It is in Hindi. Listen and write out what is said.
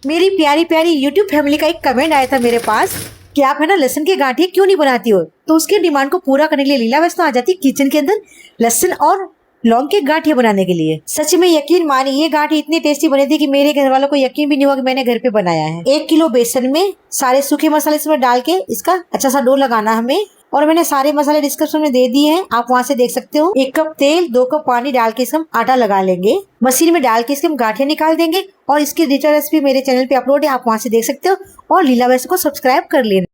मेरी प्यारी प्यारी यूट्यूब फैमिली का एक कमेंट आया था मेरे पास कि आप है ना लहसुन की गांठिया क्यों नहीं बनाती हो। तो उसके डिमांड को पूरा करने के लिए लीला वैष्णो आ जाती है किचन के अंदर लहसुन और लौंग के गांठिया बनाने के लिए। सच में यकीन मानिए ये गांठी इतनी टेस्टी बनी थी कि मेरे घर वालों को यकीन भी नहीं हुआ कि मैंने घर पे बनाया है। 1 किलो बेसन में सारे सूखे मसाले इसमें डाल के इसका अच्छा सा डो लगाना हमें। और मैंने सारे मसाले डिस्क्रिप्शन में दे दिए हैं, आप वहाँ से देख सकते हो। 1 कप तेल 2 कप पानी डाल के इसका आटा लगा लेंगे। मशीन में डाल के इसके हम गांठिया निकाल देंगे और इसकी डिटेल रेसिपी मेरे चैनल पे अपलोड है, आप वहाँ से देख सकते हो। और लीला वैष्णो को सब्सक्राइब कर लेना।